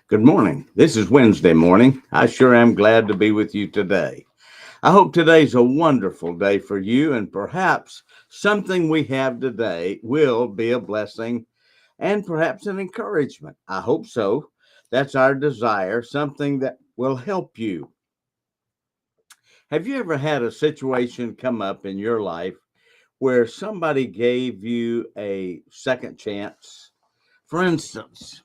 Good morning. This is Wednesday morning. I sure am glad to be with you today. I hope today's a wonderful day for you, and perhaps something we have today will be a blessing and perhaps an encouragement. I hope so. That's our desire, something that will help you. Have you ever had a situation come up in your life where somebody gave you a second chance? For instance,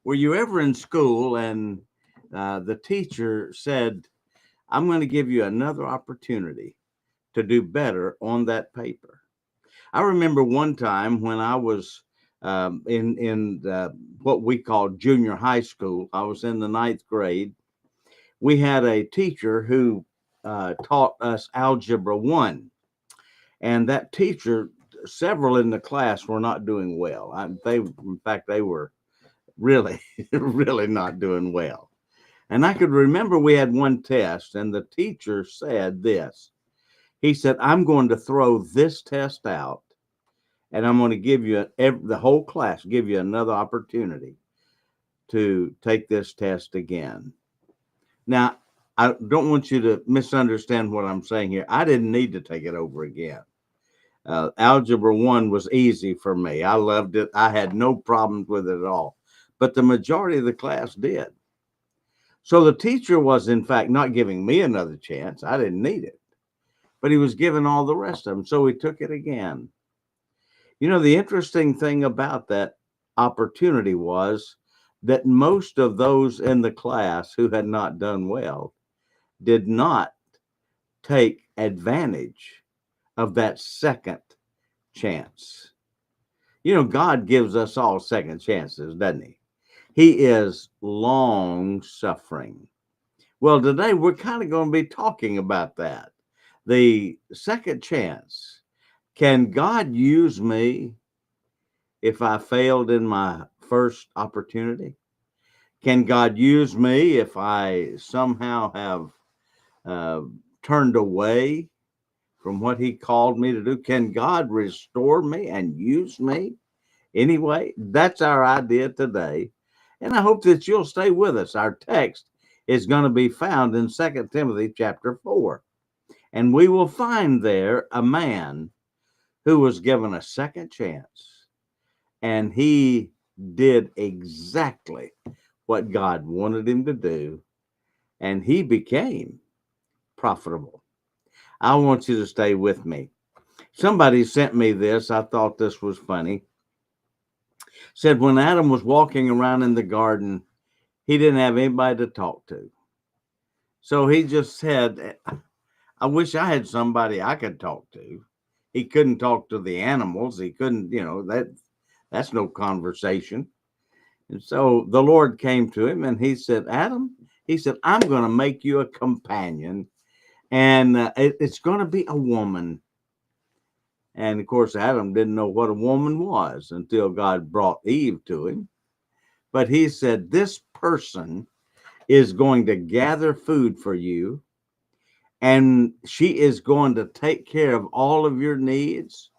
were you ever in school and the teacher said, I'm going to give you another opportunity to do better on that paper? I remember one time when I was in what we call junior high school. I was in the ninth grade. We had a teacher who taught us Algebra 1. And that teacher, several in the class were not doing well. In fact, they were really, really not doing well. And I could remember we had one test, and the teacher said this. He said, I'm going to throw this test out, and I'm going to give you the whole class, give you another opportunity to take this test again. Now, I don't want you to misunderstand what I'm saying here. I didn't need to take it over again. Algebra 1 was easy for me. I loved it. I had no problems with it at all. But the majority of the class did. So the teacher was, in fact, not giving me another chance. I didn't need it. But he was giving all the rest of them. So we took it again. You know, the interesting thing about that opportunity was that most of those in the class who had not done well did not take advantage of that second chance. You know, God gives us all second chances, doesn't he? He is long suffering. Well, today we're kind of going to be talking about that. The second chance. Can God use me if I failed in my first opportunity? Can God use me if I somehow have uh, turned away from what He called me to do? Can God restore me and use me anyway? That's our idea today. And I hope that you'll stay with us. Our text is going to be found in 2 Timothy chapter 4. And we will find there a man who was given a second chance, and he did exactly what God wanted him to do, and he became profitable. I want you to stay with me. Somebody sent me this. I thought this was funny. Said when Adam was walking around in the garden, he didn't have anybody to talk to. So he just said, I wish I had somebody I could talk to. He couldn't talk to the animals. He couldn't, that's no conversation. And so the Lord came to him and he said, Adam, he said, I'm going to make you a companion, and it's going to be a woman. And of course, Adam didn't know what a woman was until God brought Eve to him. But he said, this person is going to gather food for you, and she is going to take care of all of your needs.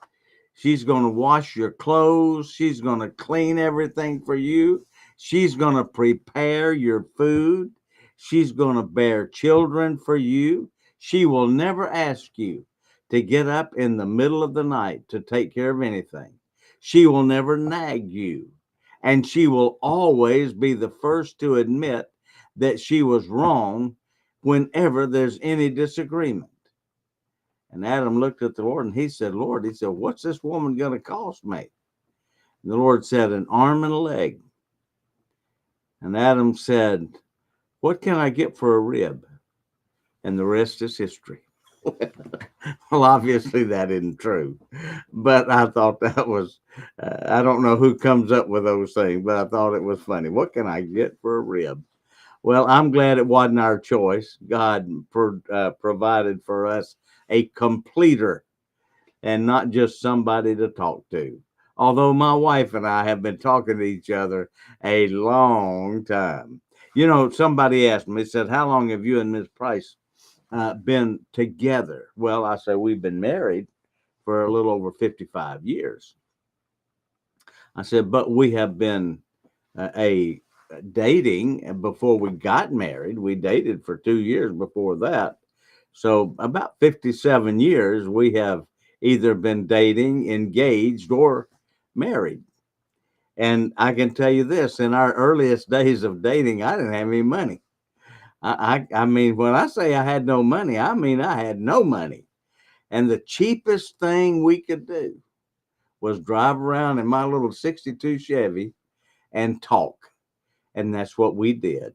She's going to wash your clothes. She's going to clean everything for you. She's going to prepare your food. She's going to bear children for you. She will never ask you to get up in the middle of the night to take care of anything. She will never nag you. And she will always be the first to admit that she was wrong whenever there's any disagreement. And Adam looked at the Lord and he said, Lord, he said, what's this woman going to cost me? And the Lord said, an arm and a leg. And Adam said, what can I get for a rib? And the rest is history. Well, obviously that isn't true, but I thought that was, I don't know who comes up with those things, but I thought it was funny. What can I get for a rib? Well, I'm glad it wasn't our choice. God provided for us a completer and not just somebody to talk to. Although my wife and I have been talking to each other a long time. You know, somebody asked me, said, how long have you and Miss Price been together? Well, I said, we've been married for a little over 55 years. I said, but we have been a dating before we got married. We dated for 2 years before that. So about 57 years we have either been dating, engaged, or married. And I can tell you this, in our earliest days of dating, I didn't have any money. I mean, when I say I had no money, I mean I had no money. And the cheapest thing we could do was drive around in my little 62 Chevy and talk. And that's what we did.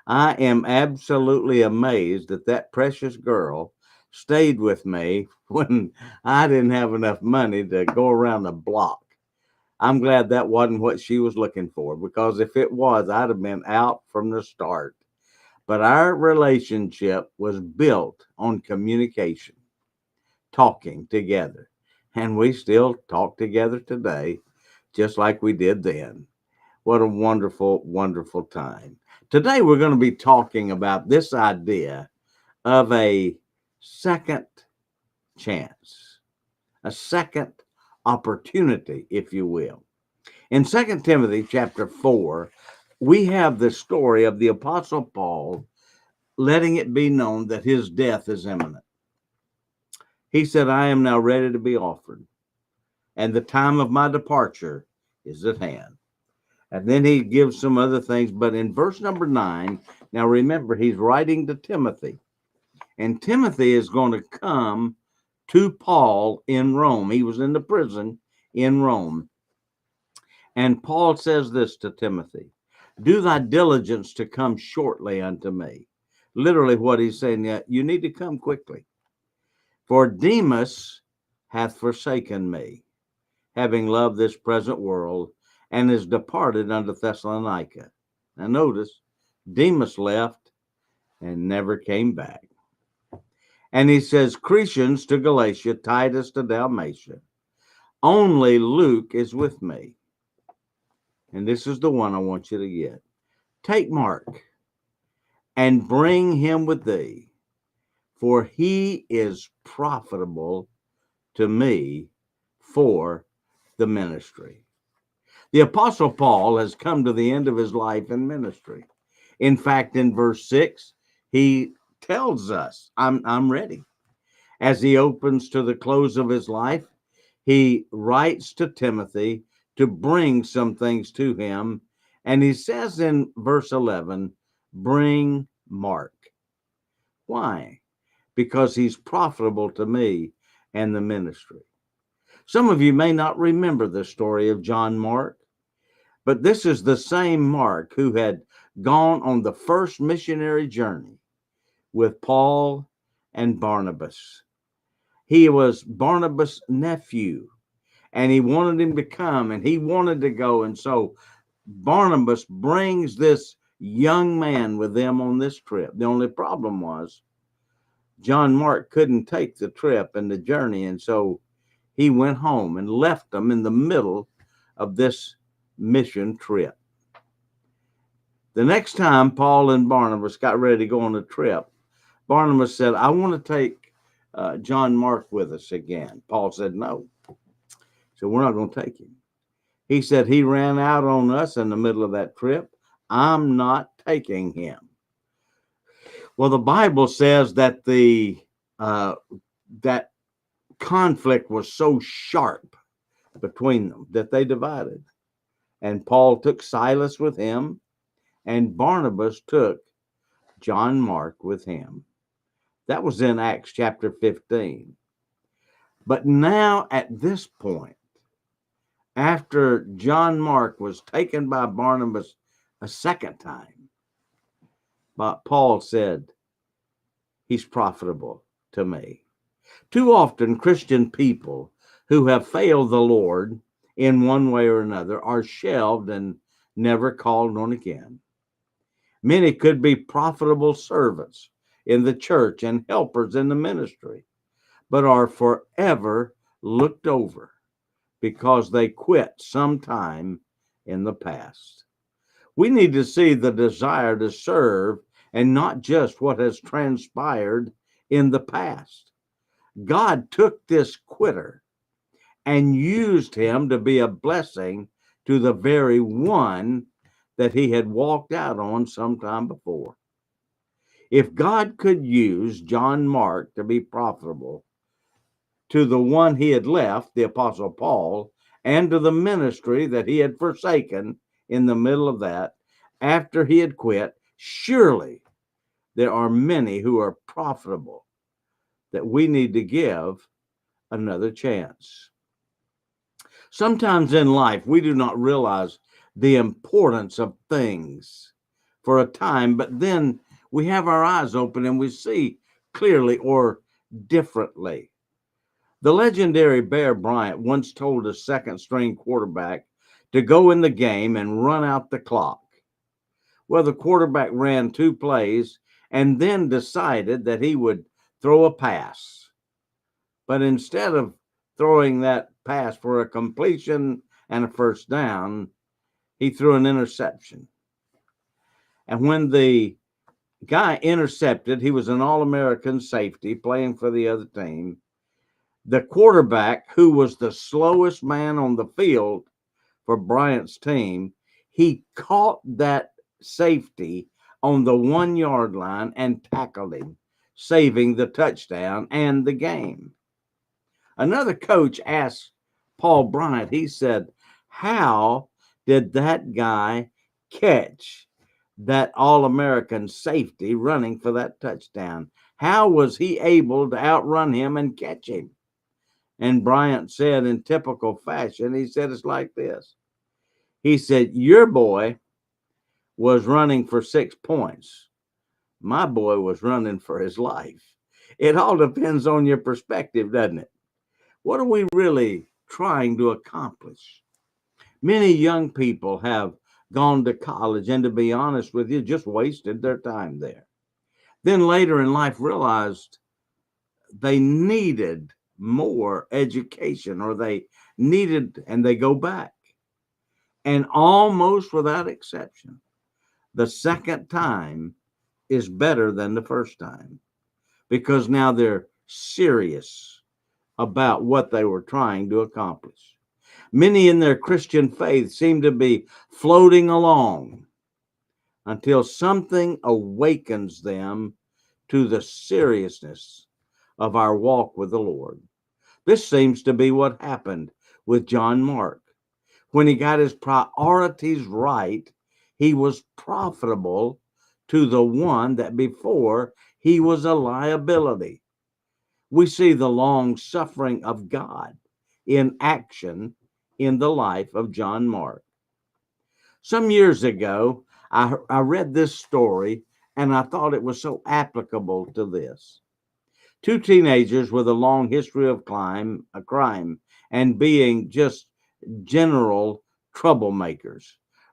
I am absolutely amazed that that precious girl stayed with me when I didn't have enough money to go around the block. I'm glad that wasn't what she was looking for, because if it was, I'd have been out from the start. But our relationship was built on communication, talking together. And we still talk together today, just like we did then. What a wonderful, wonderful time. Today, we're going to be talking about this idea of a second chance, a second opportunity, if you will. In 2 Timothy chapter 4, we have the story of the Apostle Paul letting it be known that his death is imminent. He said, I am now ready to be offered, and the time of my departure is at hand. And then he gives some other things. But in verse number 9, now remember, he's writing to Timothy. And Timothy is going to come to Paul in Rome. He was in the prison in Rome. And Paul says this to Timothy: do thy diligence to come shortly unto me. Literally what he's saying, yeah, you need to come quickly. For Demas hath forsaken me, having loved this present world, and is departed unto Thessalonica. Now notice, Demas left and never came back. And he says, Crescens to Galatia, Titus to Dalmatia. Only Luke is with me. And this is the one I want you to get. Take Mark and bring him with thee, for he is profitable to me for the ministry. The Apostle Paul has come to the end of his life in ministry. In fact, in verse 6, he tells us, I'm ready. As he opens to the close of his life, he writes to Timothy to bring some things to him. And he says in verse 11, bring Mark. Why? Because he's profitable to me and the ministry. Some of you may not remember the story of John Mark, but this is the same Mark who had gone on the first missionary journey with Paul and Barnabas. He was Barnabas' nephew, and he wanted him to come, and he wanted to go. And so Barnabas brings this young man with them on this trip. The only problem was John Mark couldn't take the trip and the journey, and so he went home and left them in the middle of this mission trip. The next time Paul and Barnabas got ready to go on a trip, Barnabas said, I want to take John Mark with us again. Paul said, no. So we're not going to take him. He said, he ran out on us in the middle of that trip. I'm not taking him. Well, the Bible says that that conflict was so sharp between them that they divided. And Paul took Silas with him, and Barnabas took John Mark with him. That was in Acts chapter 15. But now at this point, after John Mark was taken by Barnabas a second time, but Paul said, he's profitable to me. Too often, Christian people who have failed the Lord in one way or another are shelved and never called on again. Many could be profitable servants in the church and helpers in the ministry, but are forever looked over because they quit sometime in the past. We need to see the desire to serve and not just what has transpired in the past. God took this quitter and used him to be a blessing to the very one that he had walked out on some time before. If God could use John Mark to be profitable to the one he had left, the Apostle Paul, and to the ministry that he had forsaken in the middle of that, after he had quit, surely there are many who are profitable that we need to give another chance. Sometimes in life, we do not realize the importance of things for a time, but then we have our eyes open and we see clearly or differently. The legendary Bear Bryant once told a second string quarterback to go in the game and run out the clock. Well, the quarterback ran 2 plays and then decided that he would throw a pass. But instead of throwing that pass for a completion and a first down, he threw an interception. And when the guy intercepted, he was an All-American safety playing for the other team. The quarterback, who was the slowest man on the field for Bryant's team, he caught that safety on the 1 yard line and tackled him, saving the touchdown and the game. Another coach asked Paul Bryant, he said, how did that guy catch that All-American safety running for that touchdown? How was he able to outrun him and catch him? And Bryant said in typical fashion, he said, it's like this. He said, your boy was running for 6 points. My boy was running for his life. It all depends on your perspective, doesn't it? What are we really trying to accomplish? Many young people have gone to college and, to be honest with you, just wasted their time there. Then later in life realized they needed more education, or they needed, and they go back. And almost without exception, the second time is better than the first time, because now they're serious about what they were trying to accomplish. Many in their Christian faith seem to be floating along until something awakens them to the seriousness of our walk with the Lord. This seems to be what happened with John Mark. When he got his priorities right, he was profitable to the one that before he was a liability. We see the long suffering of God in action in the life of John Mark. Some years ago, I read this story and I thought it was so applicable to this. Two teenagers with a long history of crime and being just general troublemakers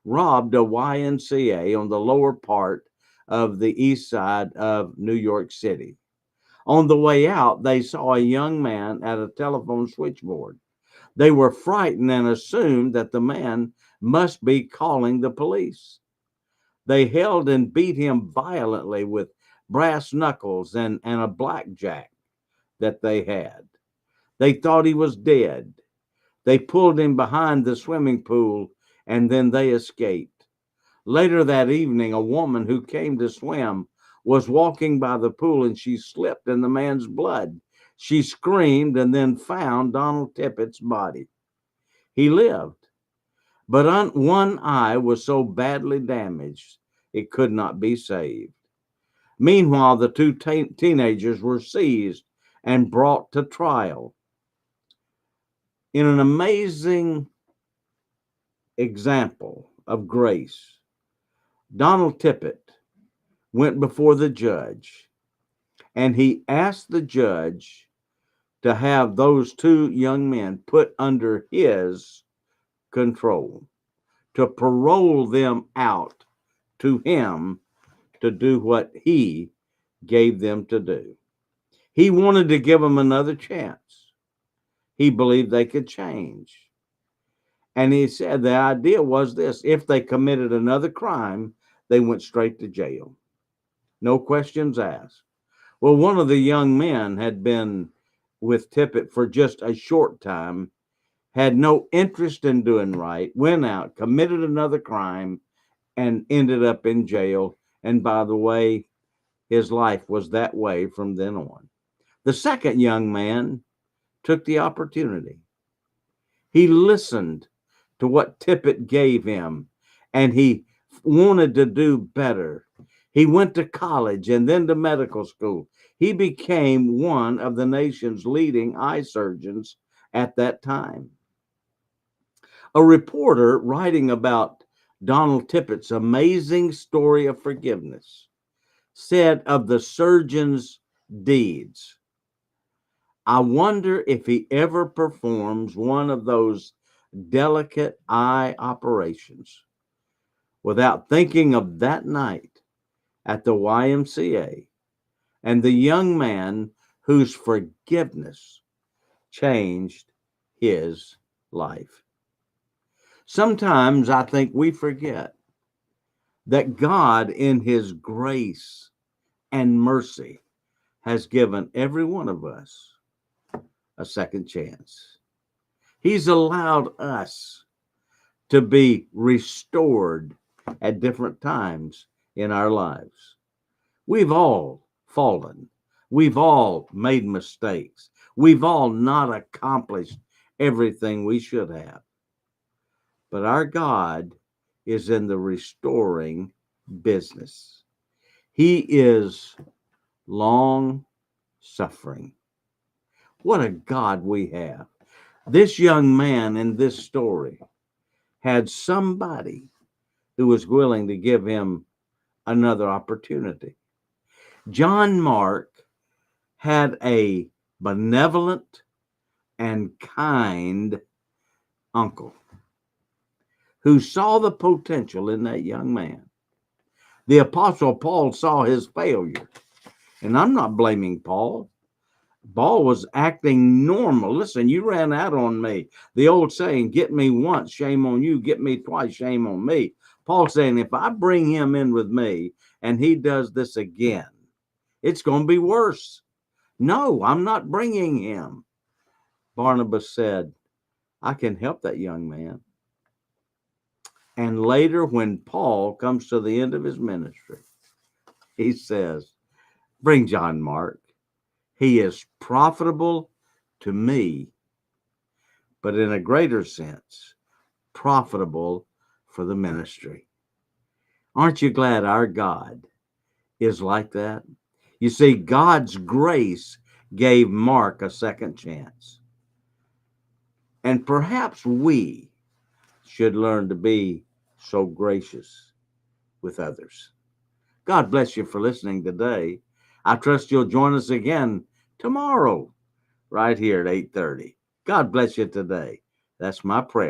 robbed a YMCA on the lower part of the east side of New York City. On the way out, they saw a young man at a telephone switchboard. They were frightened and assumed that the man must be calling the police. They held and beat him violently with brass knuckles and a blackjack that they had. They thought he was dead. They pulled him behind the swimming pool and then they escaped. Later that evening, a woman who came to swim was walking by the pool and she slipped in the man's blood. She screamed and then found Donald Tippett's body. He lived, but one eye was so badly damaged it could not be saved. Meanwhile, the two teenagers were seized and brought to trial. In an amazing example of grace, Donald Tippett went before the judge and he asked the judge to have those two young men put under his control, to parole them out to him to do what he gave them to do. He wanted to give them another chance. He believed they could change. And he said the idea was this: if they committed another crime, they went straight to jail. No questions asked. Well, one of the young men had been with Tippett for just a short time, had no interest in doing right, went out, committed another crime, and ended up in jail. And by the way, his life was that way from then on. The second young man took the opportunity. He listened to what Tippett gave him, and he wanted to do better. He went to college and then to medical school. He became one of the nation's leading eye surgeons at that time. A reporter writing about Donald Tippett's amazing story of forgiveness said of the surgeon's deeds, "I wonder if he ever performs one of those delicate eye operations without thinking of that night at the YMCA and the young man whose forgiveness changed his life." Sometimes I think we forget that God, in his grace and mercy, has given every one of us a second chance. He's allowed us to be restored at different times in our lives. We've all fallen. We've all made mistakes. We've all not accomplished everything we should have. But our God is in the restoring business. He is long suffering. What a God we have. This young man in this story had somebody who was willing to give him another opportunity. John Mark had a benevolent and kind uncle who saw the potential in that young man. The Apostle Paul saw his failure, and I'm not blaming Paul. Paul was acting normal. Listen, you ran out on me. The old saying, get me once, shame on you. Get me twice, shame on me. Paul saying, if I bring him in with me and he does this again, it's going to be worse. No, I'm not bringing him. Barnabas said, I can help that young man. And later, when Paul comes to the end of his ministry, he says, bring John Mark. He is profitable to me, but in a greater sense, profitable for the ministry. Aren't you glad our God is like that? You see, God's grace gave Mark a second chance. And perhaps we should learn to be so gracious with others. God bless you for listening today. I trust you'll join us again tomorrow, right here at 8:30. God bless you today. That's my prayer.